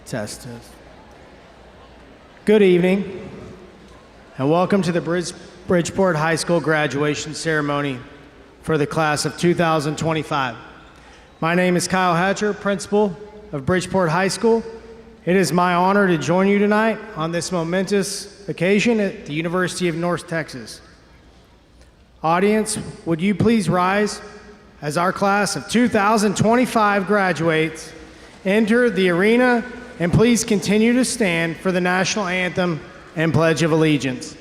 Test. Good evening, and welcome to the Bridgeport High School graduation ceremony for the class of 2025. My name is Kyle Hatcher, principal of Bridgeport High School. It is my honor to join you tonight on this momentous occasion at the University of North Texas. Audience, would you please rise as our class of 2025 graduates enter the arena, and please continue to stand for the national anthem and Pledge of Allegiance.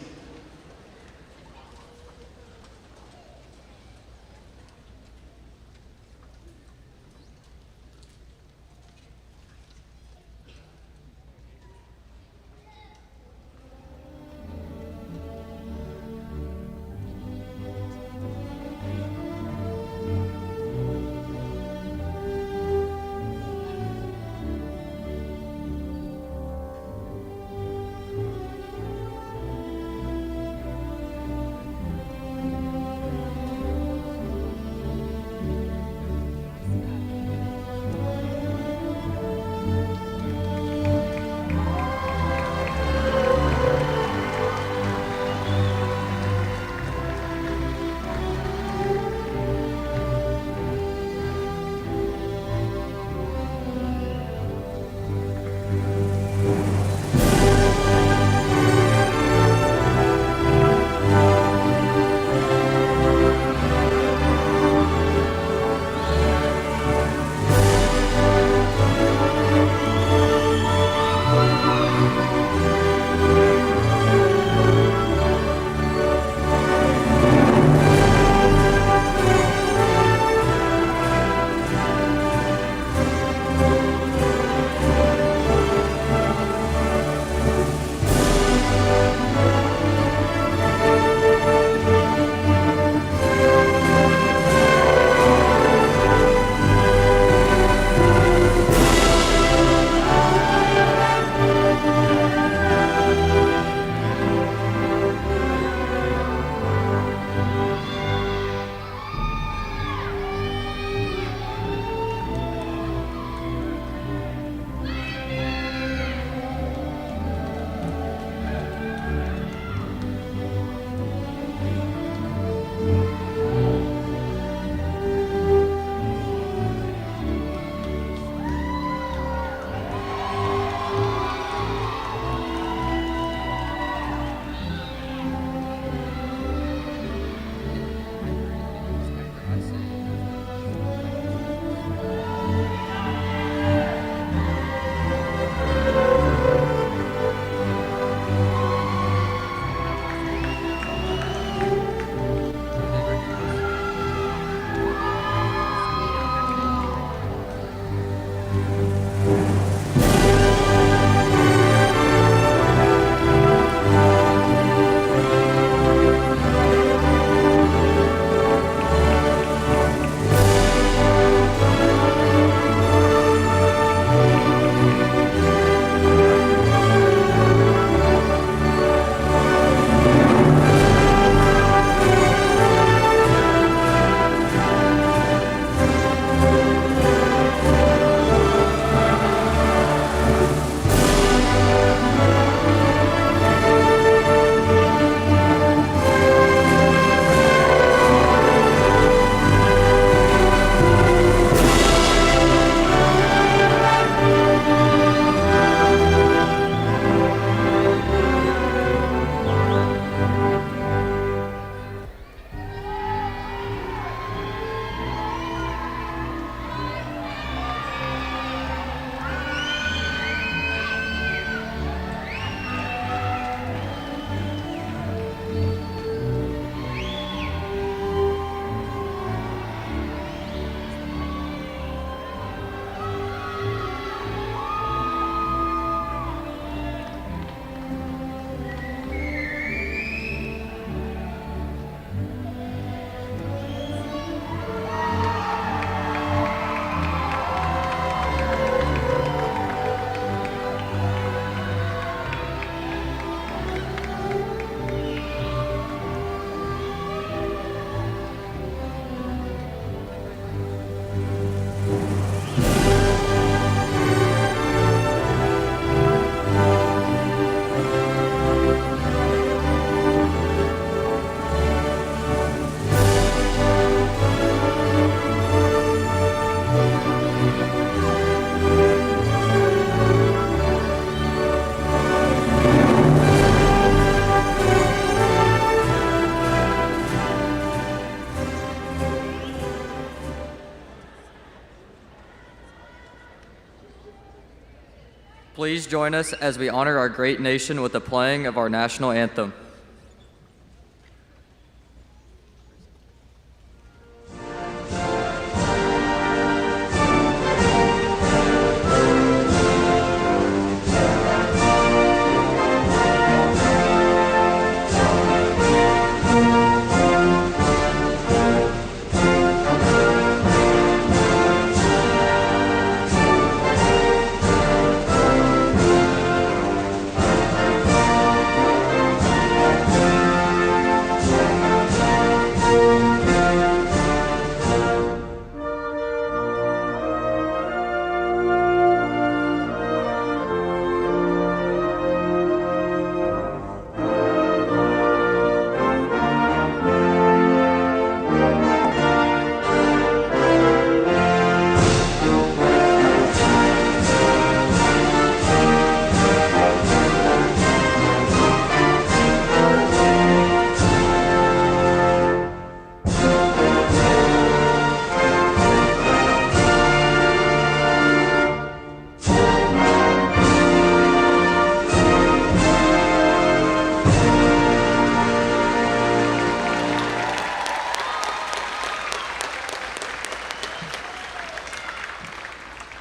Please join us as we honor our great nation with the playing of our national anthem.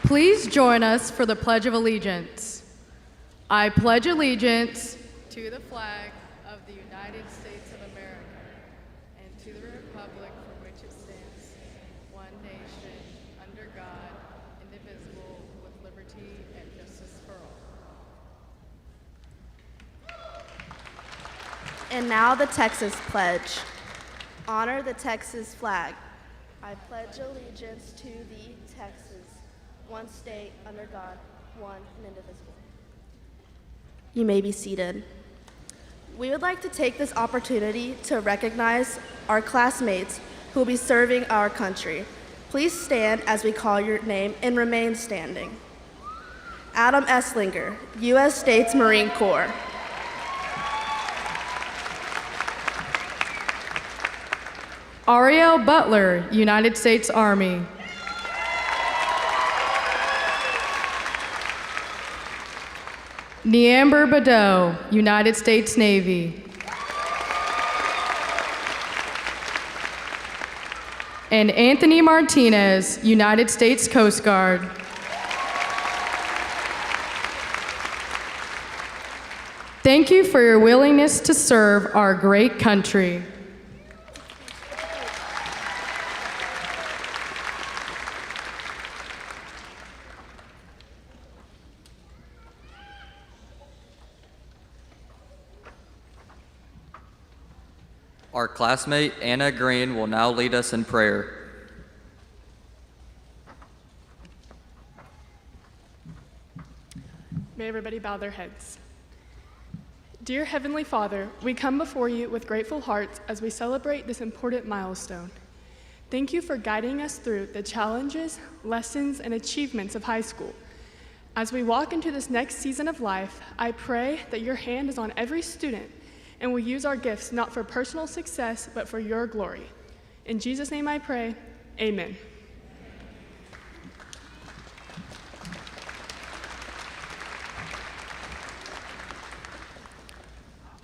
Please join us for the Pledge of Allegiance. I pledge allegiance to the flag of the United States of America and to the republic for which it stands, one nation, under God, indivisible, with liberty and justice for all. And now the Texas Pledge. Honor the Texas flag. I pledge allegiance to the Texas, one state, under God, one and indivisible. You may be seated. We would like to take this opportunity to recognize our classmates who will be serving our country. Please stand as we call your name and remain standing. Adam Esslinger, U.S. States Marine Corps. Ariel Butler, United States Army. Neamber Badeau, United States Navy. And Anthony Martinez, United States Coast Guard. Thank you for your willingness to serve our great country. Our classmate, Anna Green, will now lead us in prayer. May everybody bow their heads. Dear Heavenly Father, we come before you with grateful hearts as we celebrate this important milestone. Thank you for guiding us through the challenges, lessons, and achievements of high school. As we walk into this next season of life, I pray that your hand is on every student and we use our gifts not for personal success, but for your glory. In Jesus' name I pray, amen.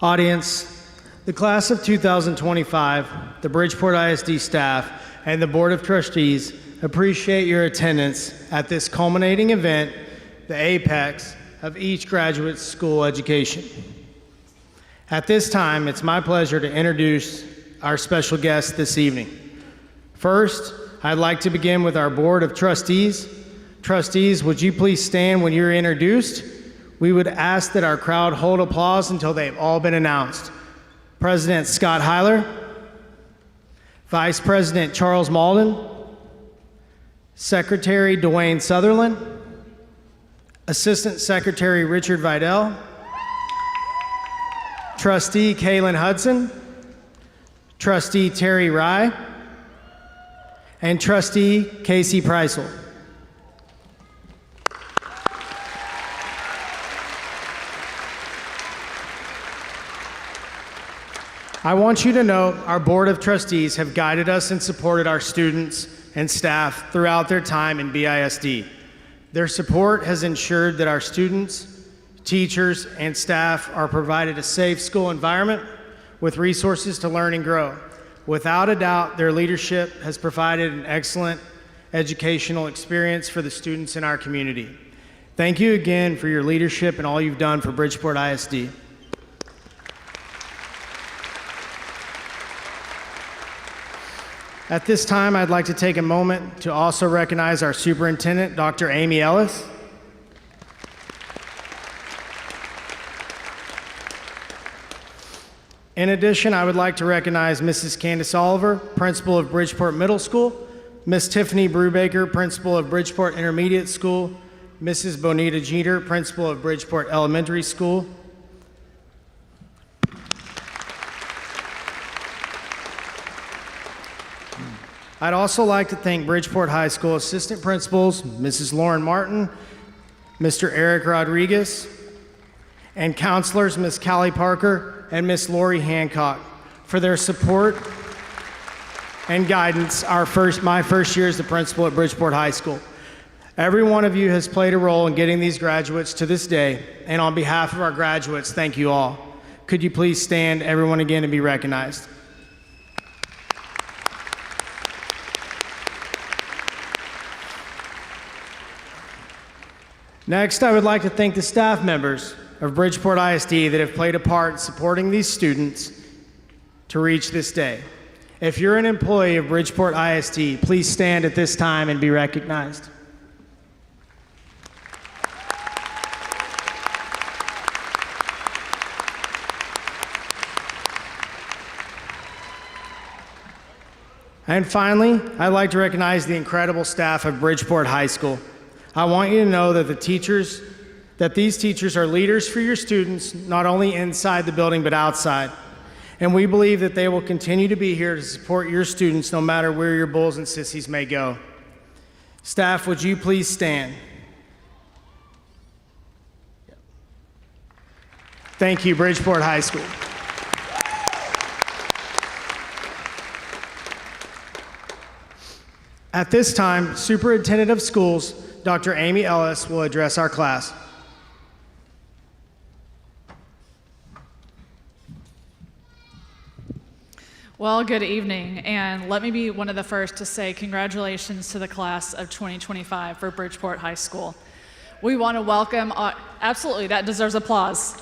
Audience, the class of 2025, the Bridgeport ISD staff, and the Board of Trustees appreciate your attendance at this culminating event, the apex of each graduate school education. At this time, it's my pleasure to introduce our special guest this evening. First, I'd like to begin with our Board of Trustees. Trustees, would you please stand when you're introduced? We would ask that our crowd hold applause until they've all been announced. President Scott Heiler, Vice President Charles Malden, Secretary Dwayne Sutherland, Assistant Secretary Richard Vidal, Trustee Kaylin Hudson, Trustee Terry Rye, and Trustee Casey Preisel. I want you to know our Board of Trustees have guided us and supported our students and staff throughout their time in BISD. Their support has ensured that our students teachers, and staff are provided a safe school environment with resources to learn and grow. Without a doubt, their leadership has provided an excellent educational experience for the students in our community. Thank you again for your leadership and all you've done for Bridgeport ISD. At this time, I'd like to take a moment to also recognize our superintendent, Dr. Amy Ellis. In addition, I would like to recognize Mrs. Candace Oliver, principal of Bridgeport Middle School, Ms. Tiffany Brubaker, principal of Bridgeport Intermediate School, Mrs. Bonita Jeter, principal of Bridgeport Elementary School. I'd also like to thank Bridgeport High School assistant principals, Mrs. Lauren Martin, Mr. Eric Rodriguez, and counselors, Ms. Callie Parker and Ms. Lori Hancock, for their support and guidance my first year as the principal at Bridgeport High School. Every one of you has played a role in getting these graduates to this day, and on behalf of our graduates, thank you all. Could you please stand, everyone, again, and be recognized? Next, I would like to thank the staff members of Bridgeport ISD that have played a part in supporting these students to reach this day. If you're an employee of Bridgeport ISD, please stand at this time and be recognized. And finally, I'd like to recognize the incredible staff of Bridgeport High School. I want you to know that these teachers are leaders for your students, not only inside the building, but outside. And we believe that they will continue to be here to support your students no matter where your bulls and sissies may go. Staff, would you please stand? Thank you, Bridgeport High School. At this time, Superintendent of Schools, Dr. Amy Ellis, will address our class. Well, good evening, and let me be one of the first to say congratulations to the class of 2025 for Bridgeport High School. We want to welcome, absolutely, that deserves applause.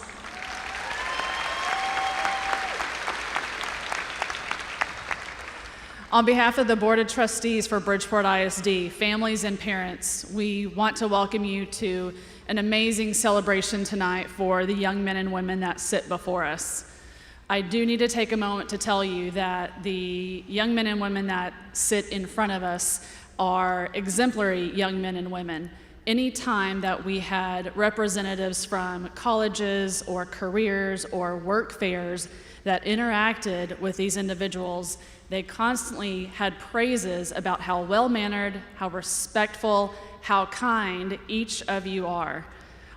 On behalf of the Board of Trustees for Bridgeport ISD, families and parents, we want to welcome you to an amazing celebration tonight for the young men and women that sit before us. I do need to take a moment to tell you that the young men and women that sit in front of us are exemplary young men and women. Any time that we had representatives from colleges or careers or work fairs that interacted with these individuals, they constantly had praises about how well-mannered, how respectful, how kind each of you are.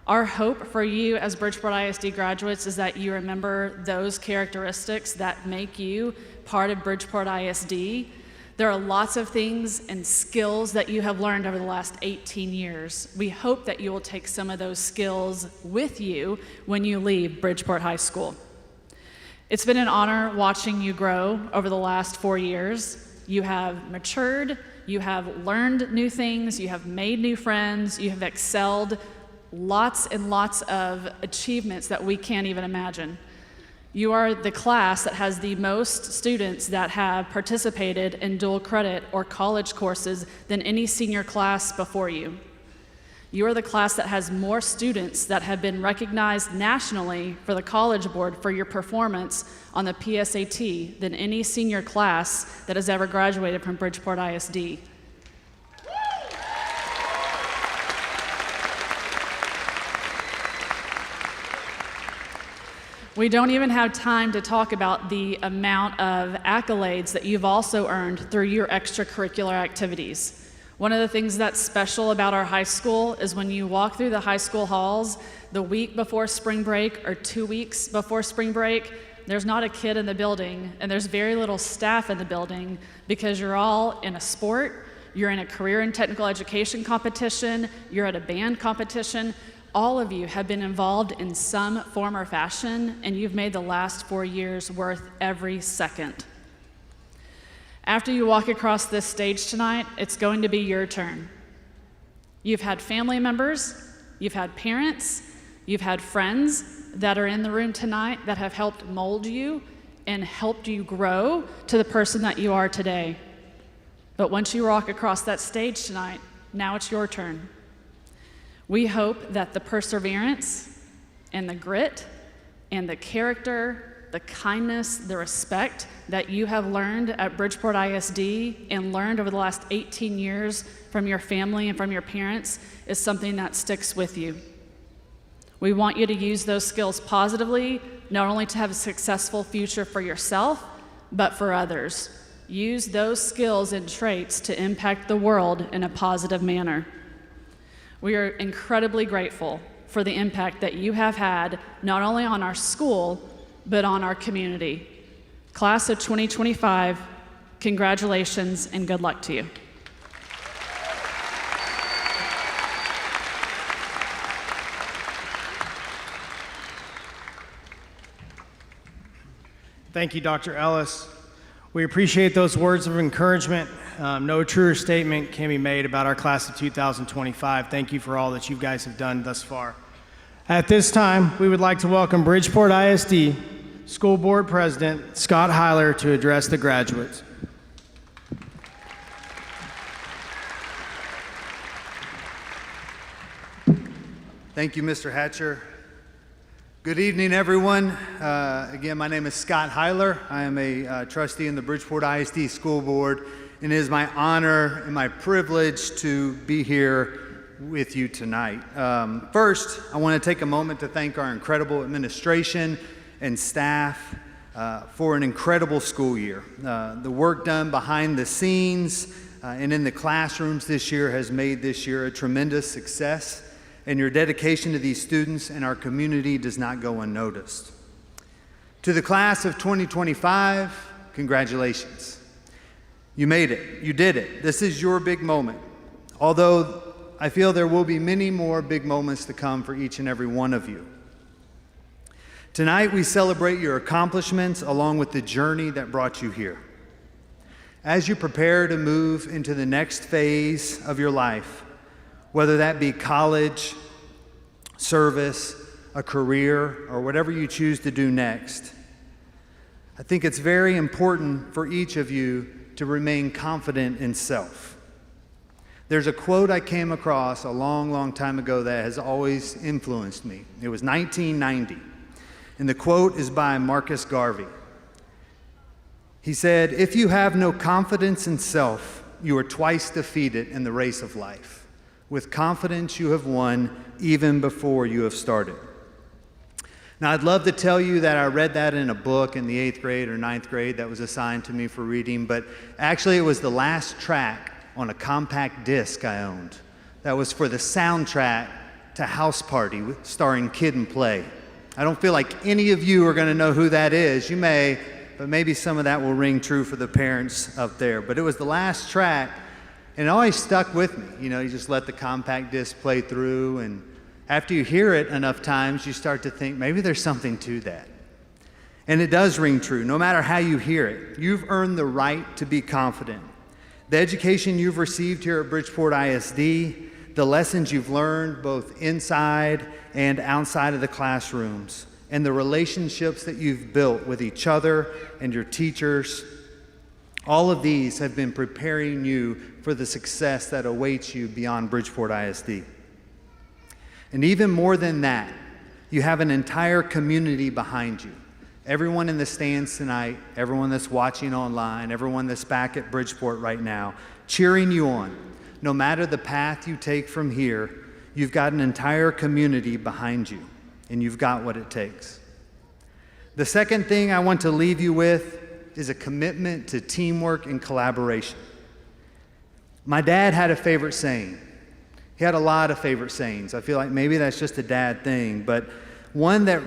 Our hope for you as Bridgeport ISD graduates is that you remember those characteristics that make you part of Bridgeport ISD. There are lots of things and skills that you have learned over the last 18 years. We hope that you will take some of those skills with you when you leave Bridgeport High School. It's been an honor watching you grow over the last 4 years. You have matured, you have learned new things, you have made new friends, you have excelled, lots and lots of achievements that we can't even imagine. You are the class that has the most students that have participated in dual credit or college courses than any senior class before you. You are the class that has more students that have been recognized nationally for the College Board for your performance on the PSAT than any senior class that has ever graduated from Bridgeport ISD. We don't even have time to talk about the amount of accolades that you've also earned through your extracurricular activities. One of the things that's special about our high school is when you walk through the high school halls the week before spring break or 2 weeks before spring break, there's not a kid in the building and there's very little staff in the building because you're all in a sport, you're in a career and technical education competition, you're at a band competition. All of you have been involved in some form or fashion, and you've made the last 4 years worth every second. After you walk across this stage tonight, it's going to be your turn. You've had family members, you've had parents, you've had friends that are in the room tonight that have helped mold you and helped you grow to the person that you are today. But once you walk across that stage tonight, now it's your turn. We hope that the perseverance and the grit and the character, the kindness, the respect that you have learned at Bridgeport ISD and learned over the last 18 years from your family and from your parents is something that sticks with you. We want you to use those skills positively, not only to have a successful future for yourself, but for others. Use those skills and traits to impact the world in a positive manner. We are incredibly grateful for the impact that you have had, not only on our school, but on our community. Class of 2025, congratulations and good luck to you. Thank you, Dr. Ellis. We appreciate those words of encouragement. No truer statement can be made about our class of 2025. Thank you for all that you guys have done thus far. At this time, we would like to welcome Bridgeport ISD School Board President Scott Heiler to address the graduates. Thank you, Mr. Hatcher. Good evening, everyone. Again, my name is Scott Heiler. I am a trustee in the Bridgeport ISD School Board, and it is my honor and my privilege to be here with you tonight. First, I want to take a moment to thank our incredible administration and staff for an incredible school year. The work done behind the scenes and in the classrooms this year has made this year a tremendous success, and your dedication to these students and our community does not go unnoticed. To the class of 2025, congratulations. You made it. You did it. This is your big moment. Although I feel there will be many more big moments to come for each and every one of you. Tonight we celebrate your accomplishments along with the journey that brought you here. As you prepare to move into the next phase of your life, whether that be college, service, a career, or whatever you choose to do next, I think it's very important for each of you to remain confident in self. There's a quote I came across a long, long time ago that has always influenced me. It was 1990, and the quote is by Marcus Garvey. He said, "If you have no confidence in self, you are twice defeated in the race of life. With confidence, you have won even before you have started." Now, I'd love to tell you that I read that in a book in the 8th grade or 9th grade that was assigned to me for reading, but actually it was the last track on a compact disc I owned. That was for the soundtrack to House Party starring Kid and Play. I don't feel like any of you are going to know who that is. You may, but maybe some of that will ring true for the parents up there. But it was the last track, and it always stuck with me. You know, you just let the compact disc play through, and after you hear it enough times, you start to think, maybe there's something to that. And it does ring true, no matter how you hear it. You've earned the right to be confident. The education you've received here at Bridgeport ISD, the lessons you've learned both inside and outside of the classrooms, and the relationships that you've built with each other and your teachers, all of these have been preparing you for the success that awaits you beyond Bridgeport ISD. And even more than that, you have an entire community behind you. Everyone in the stands tonight, everyone that's watching online, everyone that's back at Bridgeport right now, cheering you on. No matter the path you take from here, you've got an entire community behind you, and you've got what it takes. The second thing I want to leave you with is a commitment to teamwork and collaboration. My dad had a favorite saying. He had a lot of favorite sayings. I feel like maybe that's just a dad thing, but one that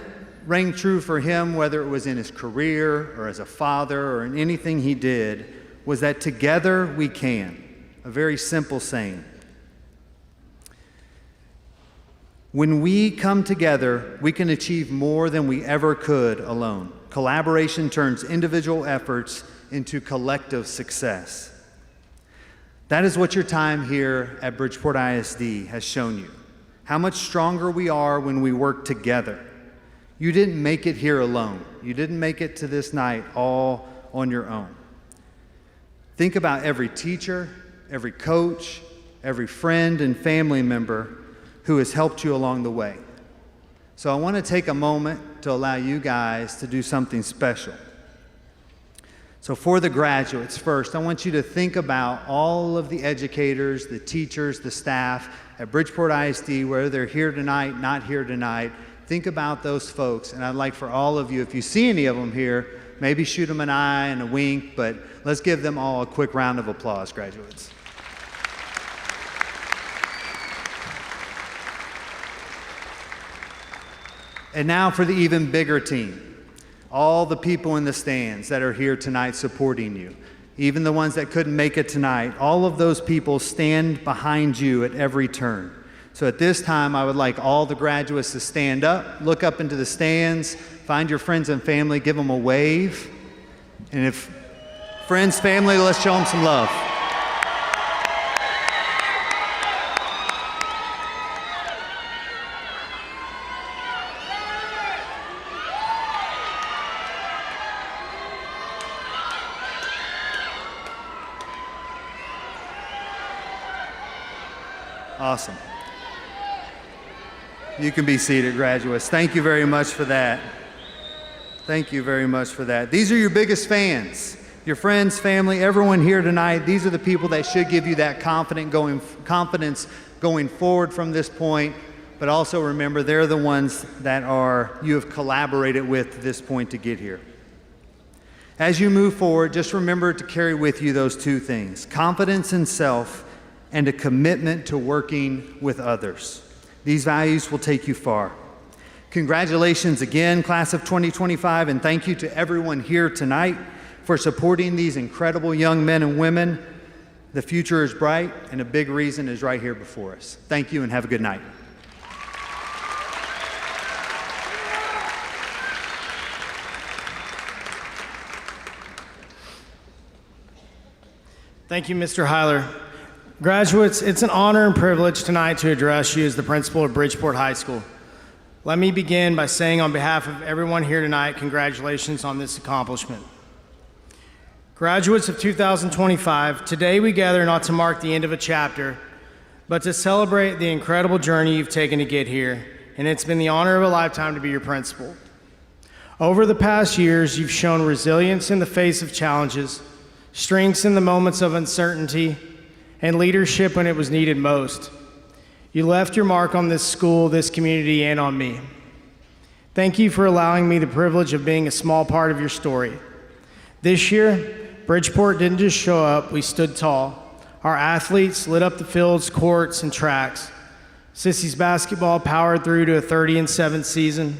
rang true for him, whether it was in his career or as a father or in anything he did, was that together we can. A very simple saying. When we come together, we can achieve more than we ever could alone. Collaboration turns individual efforts into collective success. That is what your time here at Bridgeport ISD has shown you. How much stronger we are when we work together. You didn't make it here alone. You didn't make it to this night all on your own. Think about every teacher, every coach, every friend and family member who has helped you along the way. So I want to take a moment to allow you guys to do something special. So for the graduates first, I want you to think about all of the educators, the teachers, the staff at Bridgeport ISD, whether they're here tonight, not here tonight. Think about those folks, and I'd like for all of you, if you see any of them here, maybe shoot them an eye and a wink, but let's give them all a quick round of applause, graduates. And now for the even bigger team. All the people in the stands that are here tonight supporting you, even the ones that couldn't make it tonight, all of those people stand behind you at every turn. So at this time, I would like all the graduates to stand up, look up into the stands, find your friends and family, give them a wave. And if friends, family, let's show them some love. Awesome. You can be seated, graduates. Thank you very much for that. Thank you very much for that. These are your biggest fans, your friends, family, everyone here tonight. These are the people that should give you that confidence going forward from this point. But also remember, they're the ones that you have collaborated with to this point to get here. As you move forward, just remember to carry with you those two things: confidence in self and a commitment to working with others. These values will take you far. Congratulations again, class of 2025, and thank you to everyone here tonight for supporting these incredible young men and women. The future is bright, and a big reason is right here before us. Thank you, and have a good night. Thank you, Mr. Heiler. Graduates, it's an honor and privilege tonight to address you as the principal of Bridgeport High School. Let me begin by saying on behalf of everyone here tonight, congratulations on this accomplishment. Graduates of 2025, today we gather not to mark the end of a chapter, but to celebrate the incredible journey you've taken to get here, and it's been the honor of a lifetime to be your principal. Over the past years, you've shown resilience in the face of challenges, strengths in the moments of uncertainty, and leadership when it was needed most. You left your mark on this school, this community, and on me. Thank you for allowing me the privilege of being a small part of your story. This year, Bridgeport didn't just show up, we stood tall. Our athletes lit up the fields, courts, and tracks. Sissies basketball powered through to a 30-7 season.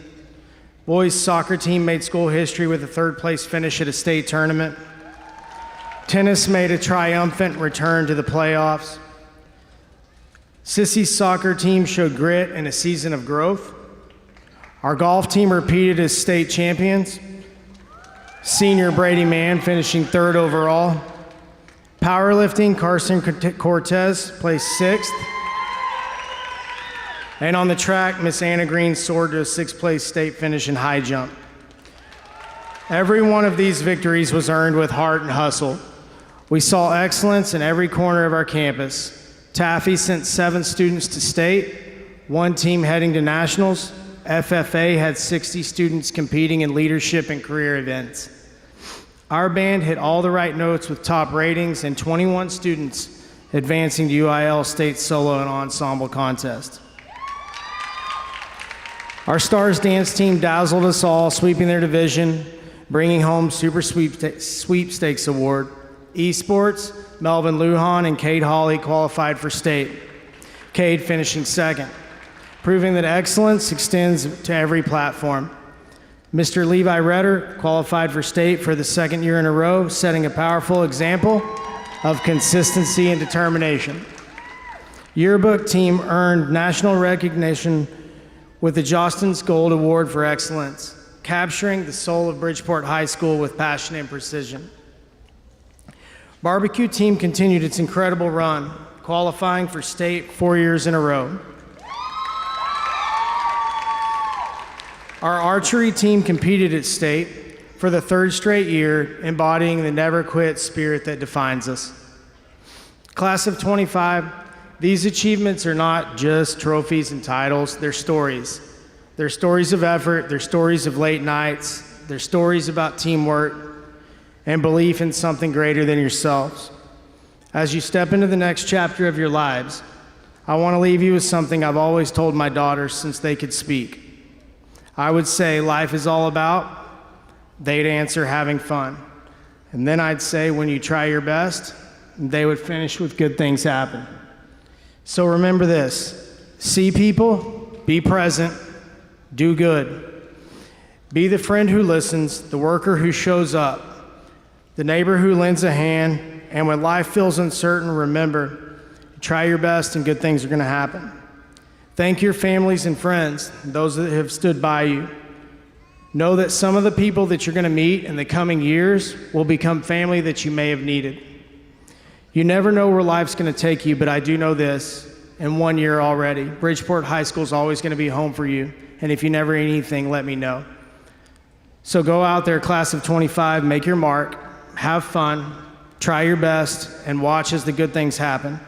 Boys soccer team made school history with a third-place finish at a state tournament. Tennis made a triumphant return to the playoffs. Sissies soccer team showed grit and a season of growth. Our golf team repeated as state champions. Senior Brady Mann finishing 3rd overall. Powerlifting, Carson Cortez placed 6th. And on the track, Miss Anna Green soared to a 6th place state finish in high jump. Every one of these victories was earned with heart and hustle. We saw excellence in every corner of our campus. Taffy sent 7 students to state, 1 team heading to nationals. FFA had 60 students competing in leadership and career events. Our band hit all the right notes with top ratings and 21 students advancing to UIL state solo and ensemble contest. Our Stars dance team dazzled us all, sweeping their division, bringing home Super Sweepstakes Award. Esports, Melvin Lujan and Cade Hawley qualified for state. Cade finishing 2nd, proving that excellence extends to every platform. Mr. Levi Redder qualified for state for the 2nd year in a row, setting a powerful example of consistency and determination. Yearbook team earned national recognition with the Jostens Gold Award for Excellence, capturing the soul of Bridgeport High School with passion and precision. Barbecue team continued its incredible run, qualifying for state 4 years in a row. Our archery team competed at state for the third straight year, embodying the never quit spirit that defines us. Class of 25, these achievements are not just trophies and titles, they're stories. They're stories of effort, they're stories of late nights, they're stories about teamwork and belief in something greater than yourselves. As you step into the next chapter of your lives, I want to leave you with something I've always told my daughters since they could speak. I would say life is all about, they'd answer having fun. And then I'd say when you try your best, they would finish with good things happen. So remember this, see people, be present, do good. Be the friend who listens, the worker who shows up, the neighbor who lends a hand, and when life feels uncertain, remember, try your best and good things are gonna happen. Thank your families and friends, those that have stood by you. Know that some of the people that you're gonna meet in the coming years will become family that you may have needed. You never know where life's gonna take you, but I do know this, in 1 year already, Bridgeport High School is always gonna be home for you, and if you never need anything, let me know. So go out there, class of 25, make your mark, have fun, try your best, and watch as the good things happen.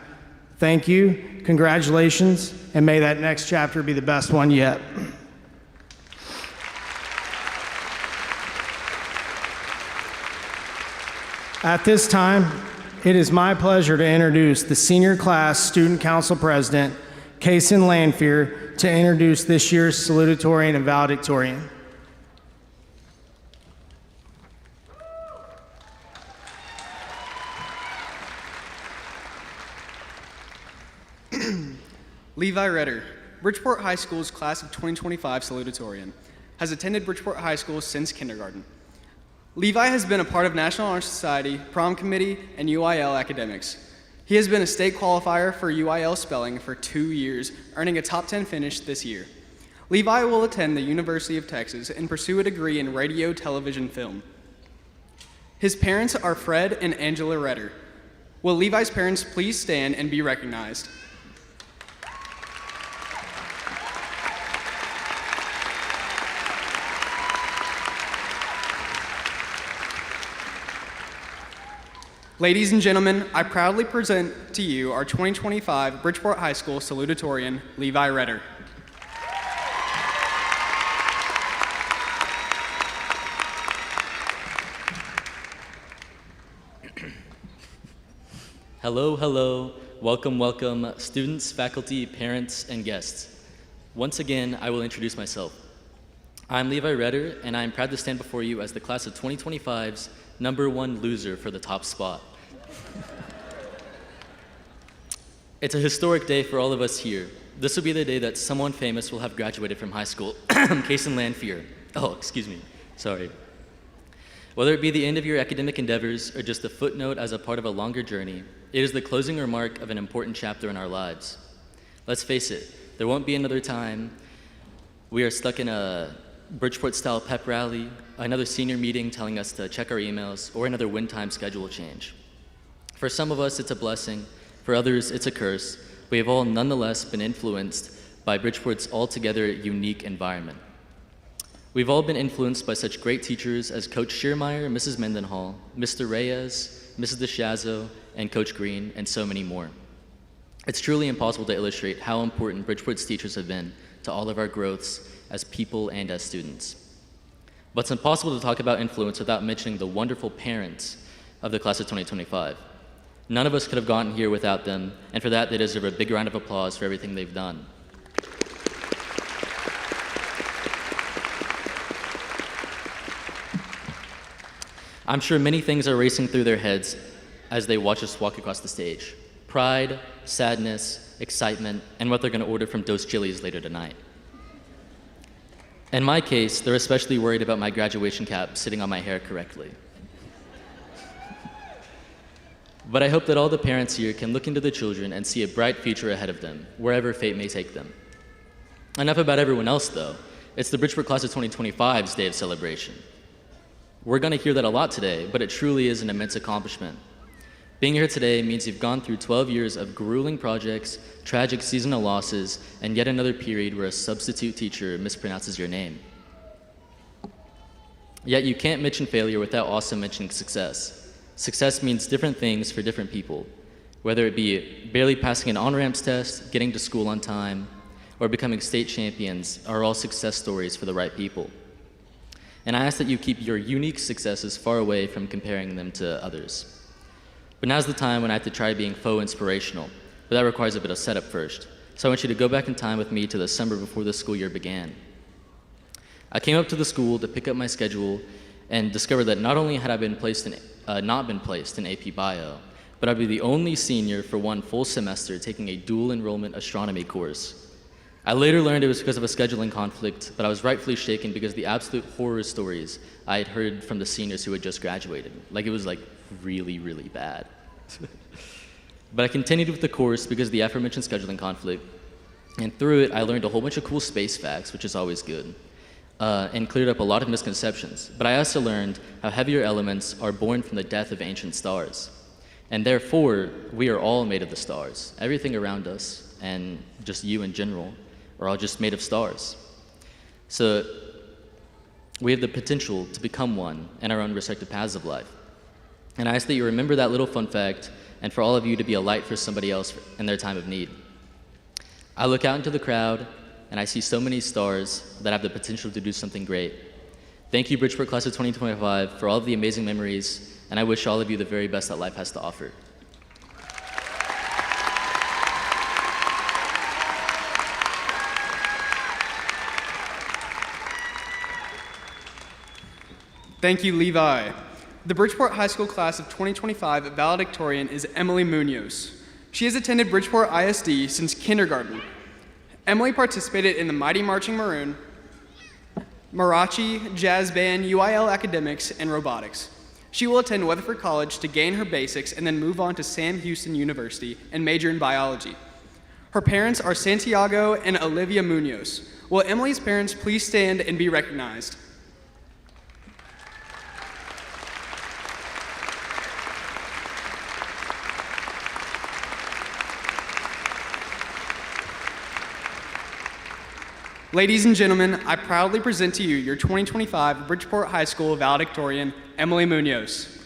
Thank you, congratulations, and may that next chapter be the best one yet. At this time, it is my pleasure to introduce the senior class student council president, Kason Lanfear, to introduce this year's salutatorian and valedictorian. Levi Redder, Bridgeport High School's class of 2025 salutatorian, has attended Bridgeport High School since kindergarten. Levi has been a part of National Honor Society, Prom Committee, and UIL academics. He has been a state qualifier for UIL spelling for 2 years, earning a top 10 finish this year. Levi will attend the University of Texas and pursue a degree in radio, television, film. His parents are Fred and Angela Redder. Will Levi's parents please stand and be recognized? Ladies and gentlemen, I proudly present to you our 2025 Bridgeport High School salutatorian, Levi Redder. Hello, hello, welcome, welcome, students, faculty, parents, and guests. Once again, I will introduce myself. I'm Levi Redder, and I'm proud to stand before you as the class of 2025's #1 loser for the top spot. It's a historic day for all of us here. This will be the day that someone famous will have graduated from high school. Kason Lanfear. Oh, excuse me, sorry. Whether it be the end of your academic endeavors or just a footnote as a part of a longer journey, it is the closing remark of an important chapter in our lives. Let's face it, there won't be another time we are stuck in a Bridgeport-style pep rally, another senior meeting telling us to check our emails, or another win time schedule change. For some of us, it's a blessing. For others, it's a curse. We have all nonetheless been influenced by Bridgeport's altogether unique environment. We've all been influenced by such great teachers as Coach Schiermeyer, Mrs. Mendenhall, Mr. Reyes, Mrs. DeShazo, and Coach Green, and so many more. It's truly impossible to illustrate how important Bridgeport's teachers have been to all of our growths as people and as students. But it's impossible to talk about influence without mentioning the wonderful parents of the class of 2025. None of us could have gotten here without them, and for that they deserve a big round of applause for everything they've done. I'm sure many things are racing through their heads as they watch us walk across the stage. Pride, sadness, excitement, and what they're going to order from Dos Chili's later tonight. In my case, they're especially worried about my graduation cap sitting on my hair correctly. But I hope that all the parents here can look into the children and see a bright future ahead of them, wherever fate may take them. Enough about everyone else, though. It's the Bridgeport Class of 2025's day of celebration. We're going to hear that a lot today, but it truly is an immense accomplishment. Being here today means you've gone through 12 years of grueling projects, tragic seasonal losses, and yet another period where a substitute teacher mispronounces your name. Yet you can't mention failure without also mentioning success. Success means different things for different people, whether it be barely passing an on-ramps test, getting to school on time, or becoming state champions are all success stories for the right people. And I ask that you keep your unique successes far away from comparing them to others. But now's the time when I have to try being faux inspirational, but that requires a bit of setup first. So I want you to go back in time with me to the summer before the school year began. I came up to the school to pick up my schedule and discovered that not only had I not been placed in AP Bio, but I'd be the only senior for one full semester taking a dual enrollment astronomy course. I later learned it was because of a scheduling conflict, but I was rightfully shaken because of the absolute horror stories I had heard from the seniors who had just graduated. Like, it was like really, really bad. But I continued with the course because of the aforementioned scheduling conflict, and through it I learned a whole bunch of cool space facts, which is always good, and cleared up a lot of misconceptions. But I also learned how heavier elements are born from the death of ancient stars. And therefore, we are all made of the stars. Everything around us, and just you in general, are all just made of stars. So we have the potential to become one in our own respective paths of life. And I ask that you remember that little fun fact, and for all of you to be a light for somebody else in their time of need. I look out into the crowd, and I see so many stars that have the potential to do something great. Thank you, Bridgeport Class of 2025, for all of the amazing memories, and I wish all of you the very best that life has to offer. Thank you, Levi. The Bridgeport High School class of 2025 valedictorian is Emily Munoz. She has attended Bridgeport ISD since kindergarten. Emily participated in the Mighty Marching Maroon, Marachi, jazz band, UIL academics, and robotics. She will attend Weatherford College to gain her basics and then move on to Sam Houston University and major in biology. Her parents are Santiago and Olivia Munoz. Will Emily's parents please stand and be recognized? Ladies and gentlemen, I proudly present to you your 2025 Bridgeport High School valedictorian, Emily Munoz.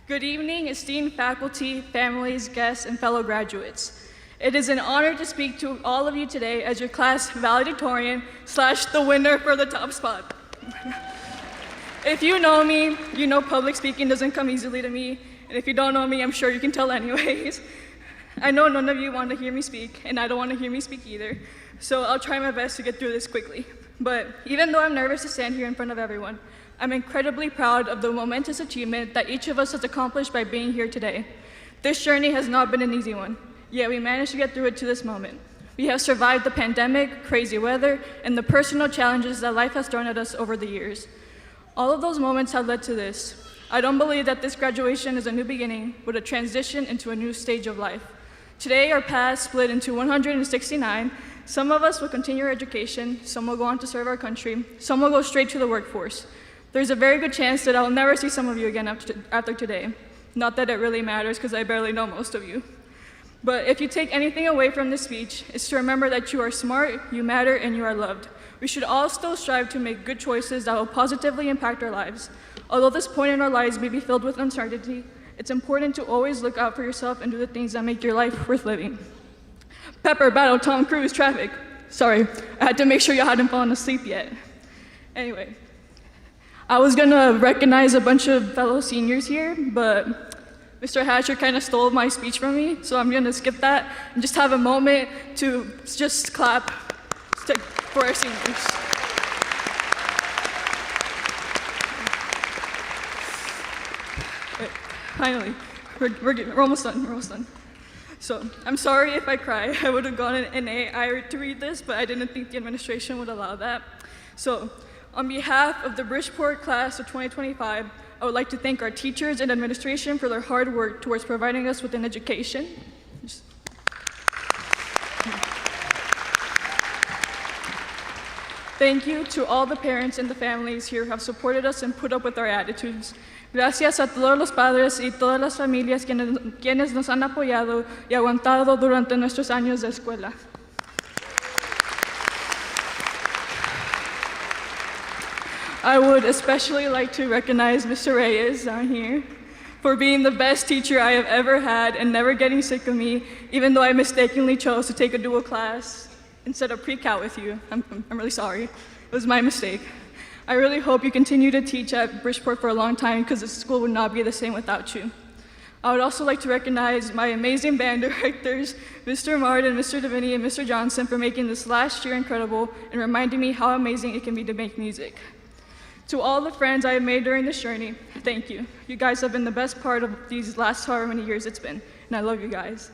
Good evening, esteemed faculty, families, guests, and fellow graduates. It is an honor to speak to all of you today as your class valedictorian / the winner for the top spot. If you know me, you know public speaking doesn't come easily to me. And if you don't know me, I'm sure you can tell anyways. I know none of you want to hear me speak, and I don't want to hear me speak either. So I'll try my best to get through this quickly. But even though I'm nervous to stand here in front of everyone, I'm incredibly proud of the momentous achievement that each of us has accomplished by being here today. This journey has not been an easy one, yet we managed to get through it to this moment. We have survived the pandemic, crazy weather, and the personal challenges that life has thrown at us over the years. All of those moments have led to this. I don't believe that this graduation is a new beginning, but a transition into a new stage of life. Today, our paths split into 169. Some of us will continue our education, some will go on to serve our country, some will go straight to the workforce. There's a very good chance that I'll never see some of you again after today. Not that it really matters, because I barely know most of you. But if you take anything away from this speech, it's to remember that you are smart, you matter, and you are loved. We should all still strive to make good choices that will positively impact our lives. Although this point in our lives may be filled with uncertainty, it's important to always look out for yourself and do the things that make your life worth living. Pepper battle Tom Cruise traffic. Sorry, I had to make sure y'all hadn't fallen asleep yet. Anyway, I was gonna recognize a bunch of fellow seniors here, but Mr. Hatcher kind of stole my speech from me, so I'm gonna skip that and just have a moment to just clap for our seniors. Finally, we're almost done, So, I'm sorry if I cry. I would have gotten an A to read this, but I didn't think the administration would allow that. So, on behalf of the Bridgeport class of 2025, I would like to thank our teachers and administration for their hard work towards providing us with an education. Thank you to all the parents and the families here who have supported us and put up with our attitudes. Gracias a todos los padres y todas las familias quienes nos han apoyado y aguantado durante nuestros años de escuela. I would especially like to recognize Mr. Reyes down here for being the best teacher I have ever had and never getting sick of me, even though I mistakenly chose to take a dual class instead of pre-cal with you. I'm really sorry. It was my mistake. I really hope you continue to teach at Bridgeport for a long time because the school would not be the same without you. I would also like to recognize my amazing band directors, Mr. Martin, Mr. Davini, and Mr. Johnson for making this last year incredible and reminding me how amazing it can be to make music. To all the friends I have made during this journey, thank you. You guys have been the best part of these last however many years it's been, and I love you guys.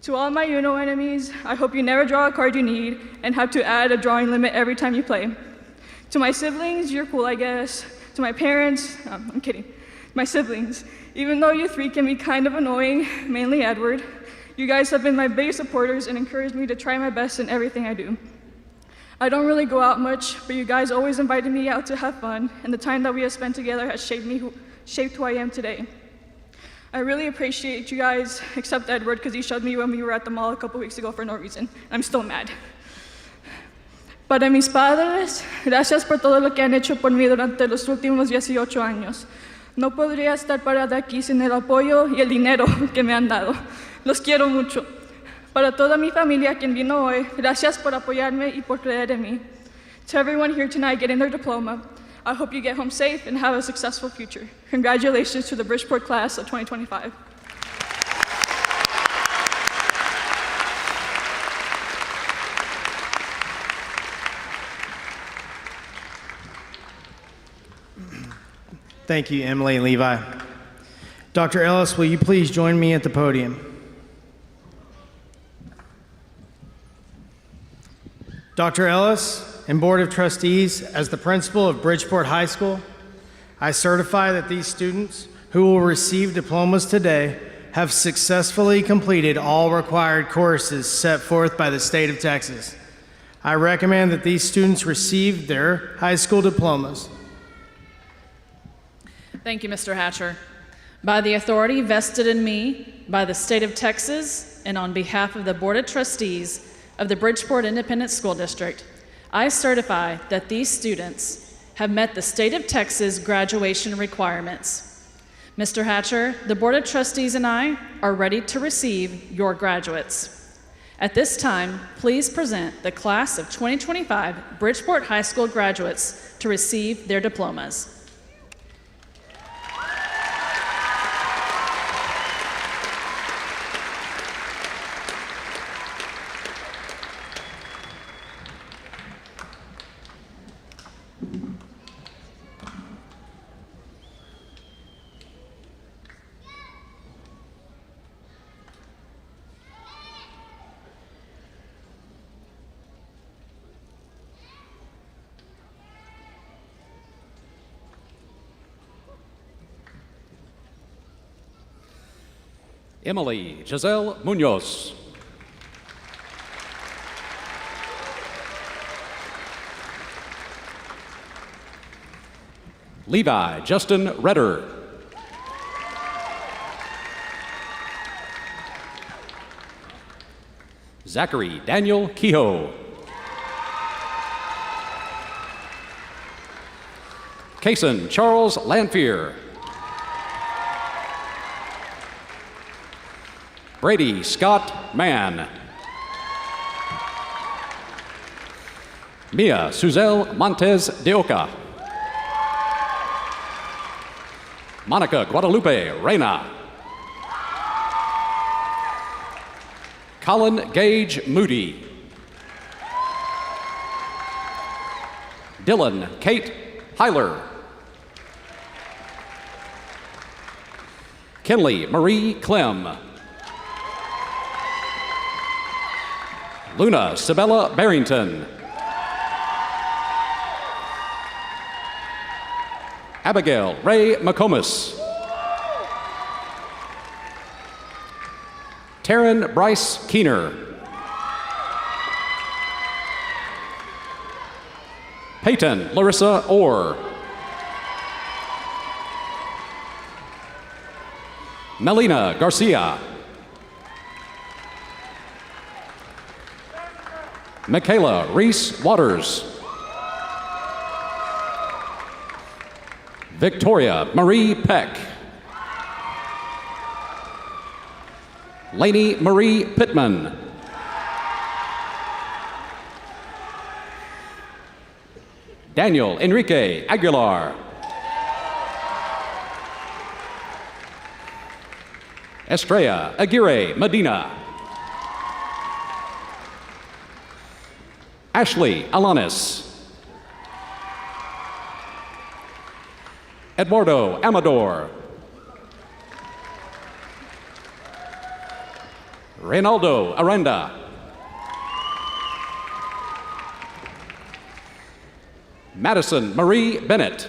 To all my Uno enemies, I hope you never draw a card you need and have to add a drawing limit every time you play. To my siblings, you're cool, I guess. To my parents, I'm kidding. My siblings, even though you three can be kind of annoying, mainly Edward, you guys have been my biggest supporters and encouraged me to try my best in everything I do. I don't really go out much, but you guys always invited me out to have fun, and the time that we have spent together has shaped who I am today. I really appreciate you guys, except Edward, because he showed me when we were at the mall a couple weeks ago for no reason. I'm still mad. Para mis padres, gracias por todo lo que han hecho por mí durante los últimos 18 años. No podría estar parada aquí sin el apoyo y el dinero que me han dado. Los quiero mucho. Para toda mi familia quien vino hoy, gracias por apoyarme y por creer en mí. To everyone here tonight getting their diploma, I hope you get home safe and have a successful future. Congratulations to the Bridgeport class of 2025. Thank you, Emily and Levi. Dr. Ellis, will you please join me at the podium? Dr. Ellis and Board of Trustees, as the principal of Bridgeport High School, I certify that these students who will receive diplomas today have successfully completed all required courses set forth by the state of Texas. I recommend that these students receive their high school diplomas. Thank you, Mr. Hatcher. By the authority vested in me by the state of Texas and on behalf of the Board of Trustees of the Bridgeport Independent School District, I certify that these students have met the state of Texas graduation requirements. Mr. Hatcher, the Board of Trustees and I are ready to receive your graduates. At this time, please present the class of 2025 Bridgeport High School graduates to receive their diplomas. Emily Giselle Munoz. Levi Justin Redder. Zachary Daniel Kehoe. Kason Charles Lanphier. Brady Scott Mann. Mia Suzelle Montez de Oca. Monica Guadalupe Reyna. Colin Gage Moody. Dylan Kate Heiler. Kinley Marie Clem. Luna Sabella Barrington. Abigail Ray McComas. Taryn Bryce Keener. Peyton Larissa Orr. Melina Garcia. Michaela Reese Waters. Victoria Marie Peck. Lainey Marie Pittman. Daniel Enrique Aguilar. Estrella Aguirre Medina. Ashley Alanis. Eduardo Amador. Reynaldo Aranda. Madison Marie Bennett.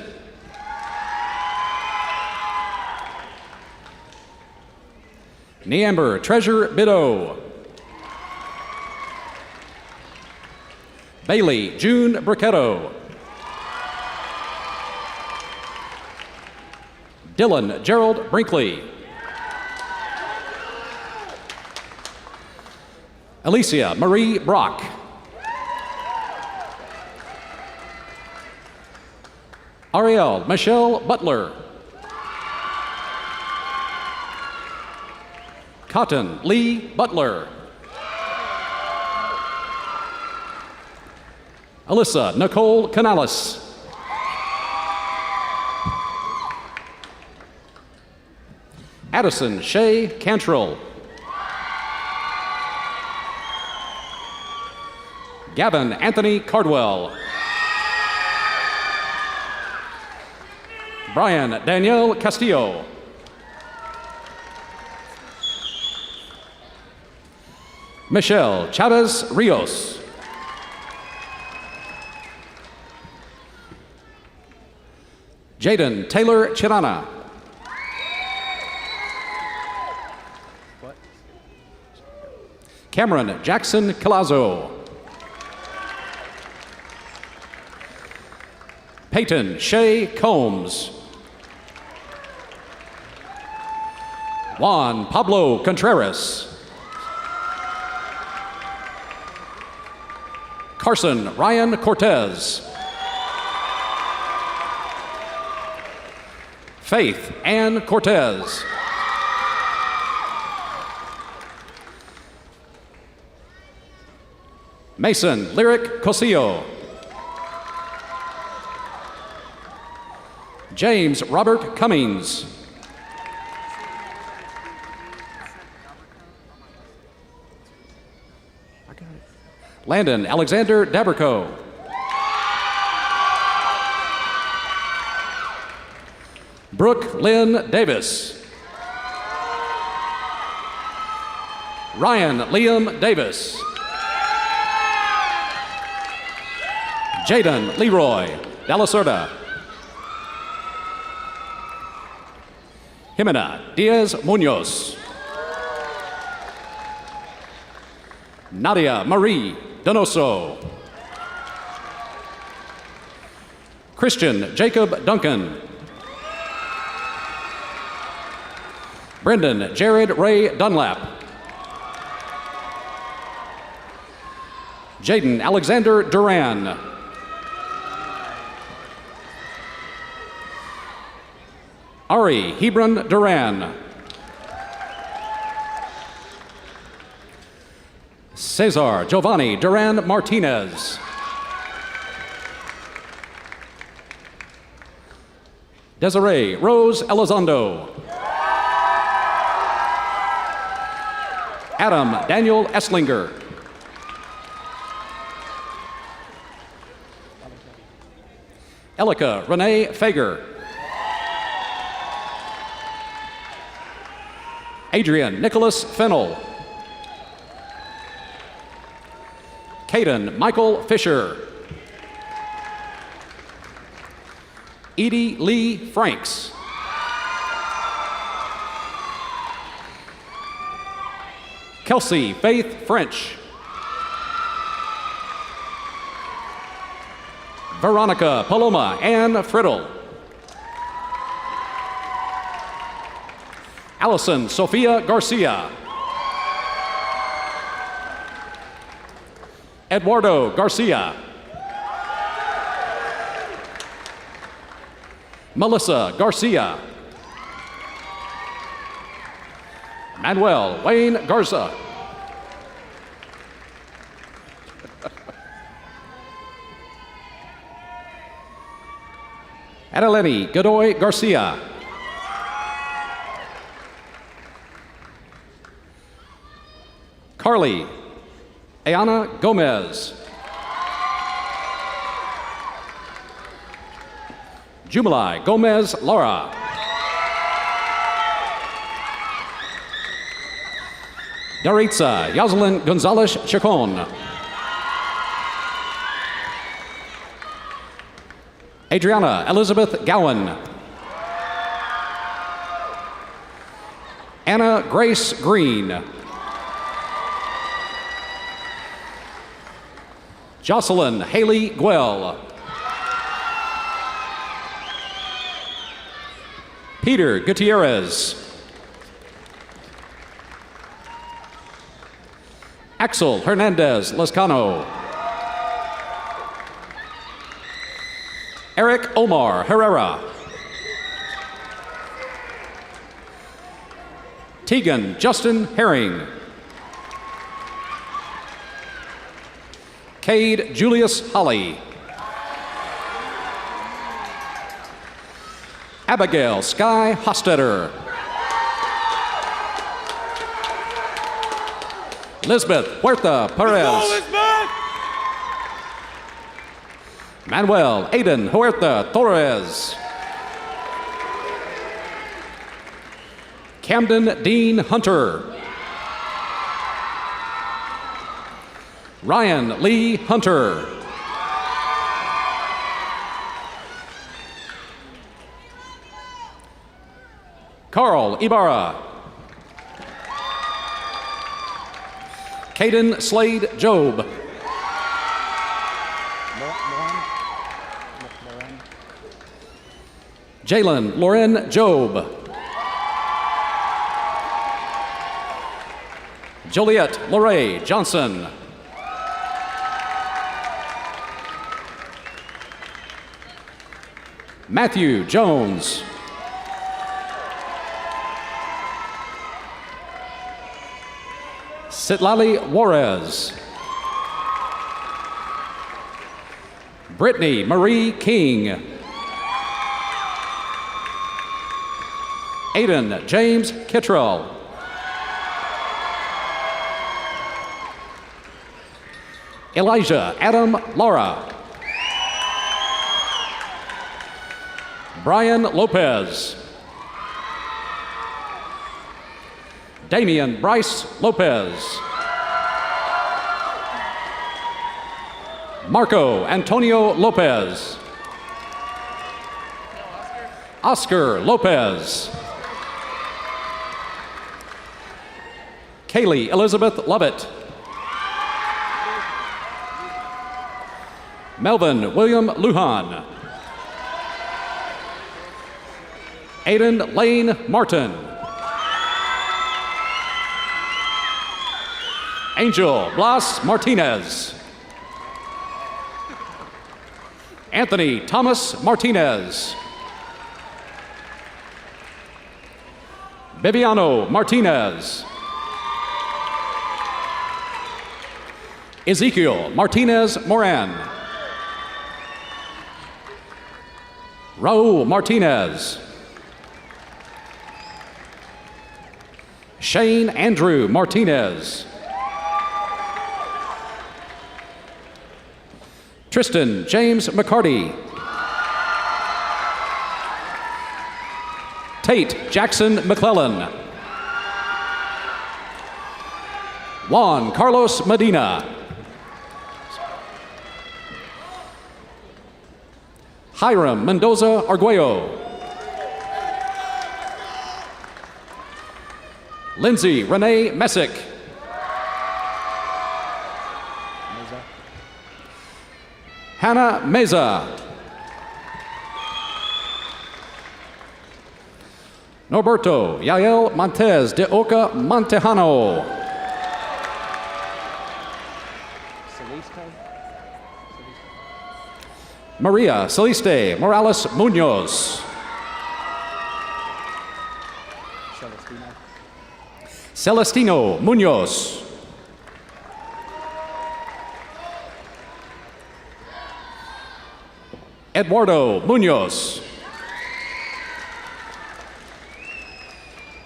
Neamber Treasure Bideau. Bailey June Bricketto. Dylan Gerald Brinkley. Alicia Marie Brock. Ariel Michelle Butler. Cotton Lee Butler. Alyssa Nicole Canales. Addison Shay Cantrell. Gavin Anthony Cardwell. Brian Danielle Castillo. Michelle Chavez Rios. Jaden Taylor Chirana. Cameron Jackson Calazo. Peyton Shay Combs. Juan Pablo Contreras. Carson Ryan Cortez. Faith Ann Cortez. Mason Lyric Cosillo. James Robert Cummings. Landon Alexander Daberco. Brooke Lynn Davis. Ryan Liam Davis. Jaden Leroy Dalacerda. Jimena Diaz Munoz. Nadia Marie Donoso. Christian Jacob Duncan. Brendan Jared Ray Dunlap. Jaden Alexander Duran. Ari Hebron Duran. Cesar Giovanni Duran Martinez. Desiree Rose Elizondo. Adam Daniel Esslinger. Elika Renee Fager. Adrian Nicholas Fennell. Caden Michael Fisher. Edie Lee Franks. Kelsey Faith French. Veronica Paloma Ann Friddle. Allison Sophia Garcia. Eduardo Garcia. Melissa Garcia. Manuel Wayne Garza. Adeleni Godoy Garcia. Carly Ayana Gomez. Jumalai Gomez Laura. Daritza Yaslin Gonzalez Chacon. Adriana Elizabeth Gowan. Anna Grace Green. Jocelyn Haley Guell. Peter Gutierrez. Axel Hernandez Lescano. Eric Omar Herrera. Tegan Justin Herring. Cade Julius Holly. Abigail Sky Hostetter. Lisbeth Huerta Perez. Manuel Aiden Huerta Torres. Camden Dean Hunter. Ryan Lee Hunter. Carl Ibarra. Caden Slade Job. Jalen Loren Job. Joliet Lorray Johnson. Matthew Jones. Sitlali Juarez. Brittany Marie King. Aiden James Kittrell. Elijah Adam Laura. Brian Lopez. Damian Bryce Lopez. Marco Antonio Lopez. Oscar Lopez. Kaylee Elizabeth Lovett. Melvin William Lujan. Aiden Lane Martin. Angel Blas Martinez. Anthony Thomas Martinez. Viviano Martinez. Ezekiel Martinez Moran. Raul Martinez. Shane Andrew Martinez. Tristan James McCarty. Tate Jackson McClellan. Juan Carlos Medina. Hiram Mendoza Arguello. Lindsay Renee Messick. Hannah Meza. Norberto Yael Montez de Oca Montejano. Maria Celeste Morales Munoz. Celestino Munoz. Eduardo Munoz.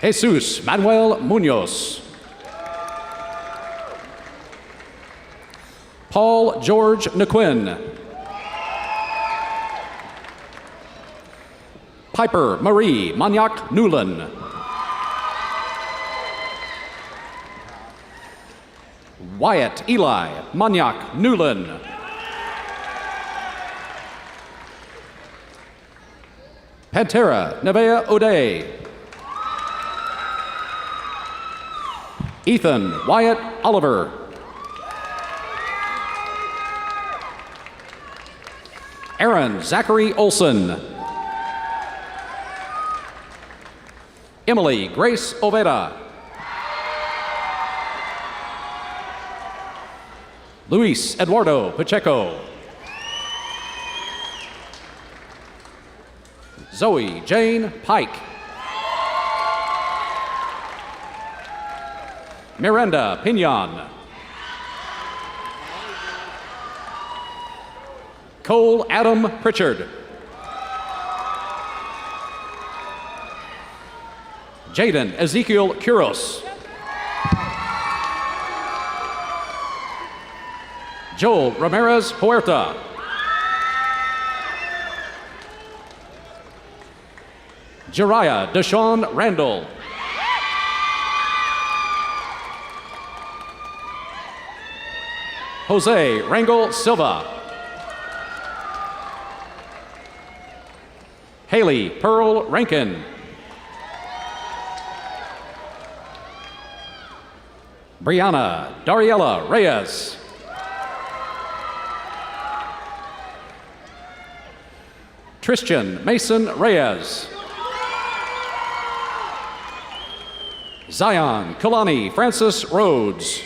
Jesus Manuel Munoz. Paul George Naquin. Piper Marie Maniac Newland. Wyatt Eli Maniac Newland. Pantera Nevea O'Day. Ethan Wyatt Oliver. Aaron Zachary Olson. Emily Grace Oveda. Luis Eduardo Pacheco. Zoe Jane Pike. Miranda Pinion. Cole Adam Pritchard. Jaden Ezekiel Kuros. Joel Ramirez Puerta. Jariah Deshaun Randall. Jose Rangel Silva. Haley Pearl Rankin. Brianna Dariella Reyes. Tristan Mason Reyes. Zion Kalani Francis Rhodes.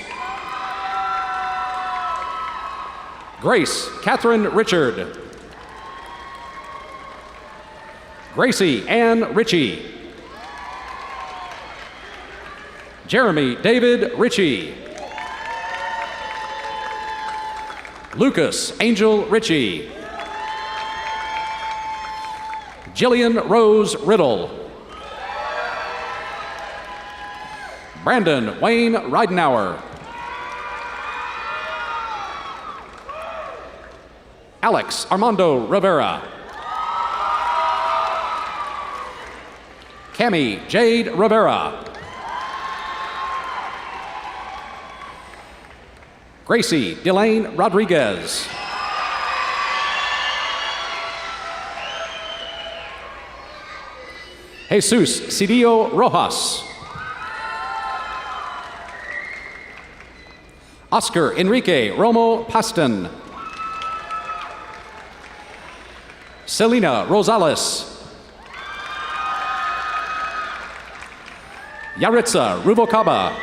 Grace Catherine Richard. Gracie Ann Ritchie. Jeremy David Ritchie. Lucas Angel Ritchie. Jillian Rose Riddle. Brandon Wayne Ridenauer. Alex Armando Rivera. Cami Jade Rivera. Gracie Delane Rodriguez. Jesus Cedillo Rojas. Oscar Enrique Romo Paston. Selena Rosales. Yaritza Rubalcaba.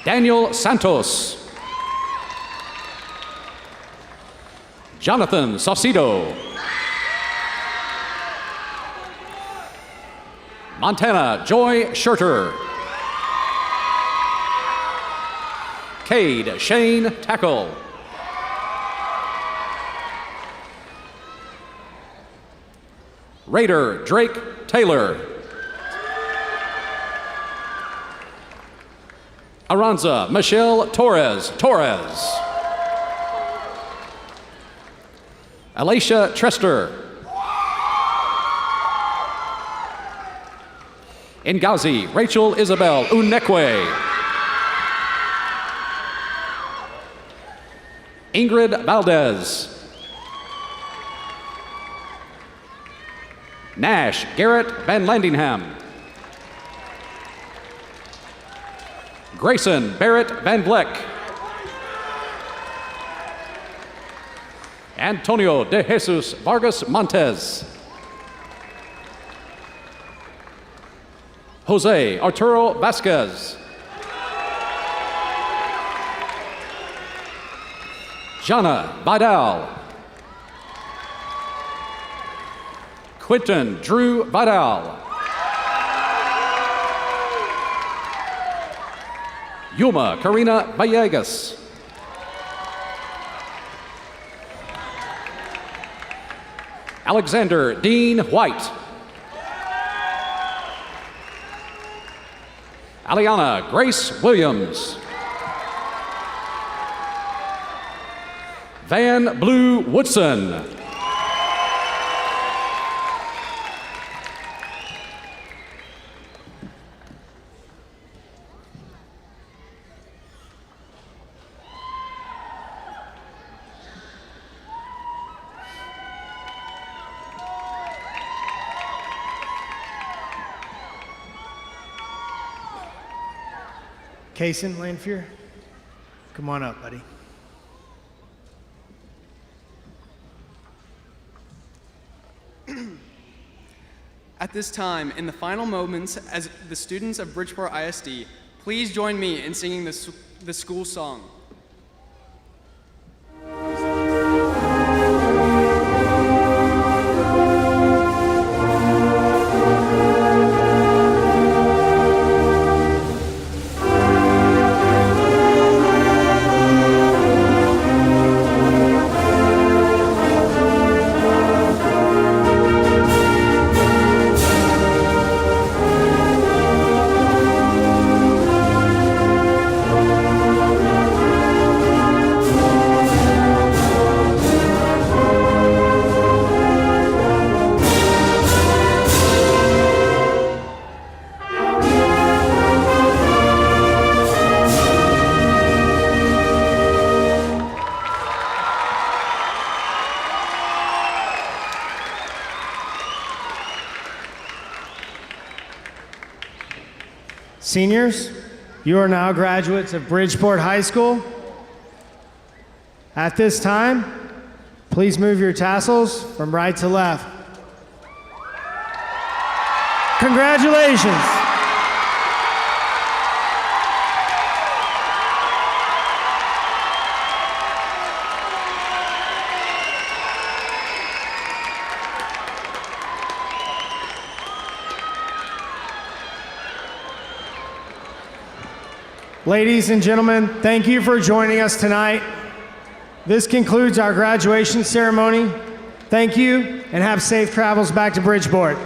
Daniel Santos. Jonathan Saucedo. Montana Joy Scherter. Cade Shane Tackle. Raider Drake Taylor. Aranza Michelle Torres. Alicia Trester. Ngazi Rachel Isabel Unekwe. Ingrid Valdez. Nash Garrett Van Landingham. Grayson Barrett Van Vleck. Antonio de Jesus Vargas Montes. Jose Arturo Vasquez. Jana Vidal. Quinton Drew Vidal. Yuma Karina Villegas. Alexander Dean White. Aliana Grace Williams. Van Blue Woodson. Kason Lanfear, come on up, buddy. At this time, in the final moments, as the students of Bridgeport ISD, please join me in singing the school song. Seniors, you are now graduates of Bridgeport High School. At this time, please move your tassels from right to left. Congratulations. Ladies and gentlemen, thank you for joining us tonight. This concludes our graduation ceremony. Thank you, and have safe travels back to Bridgeport.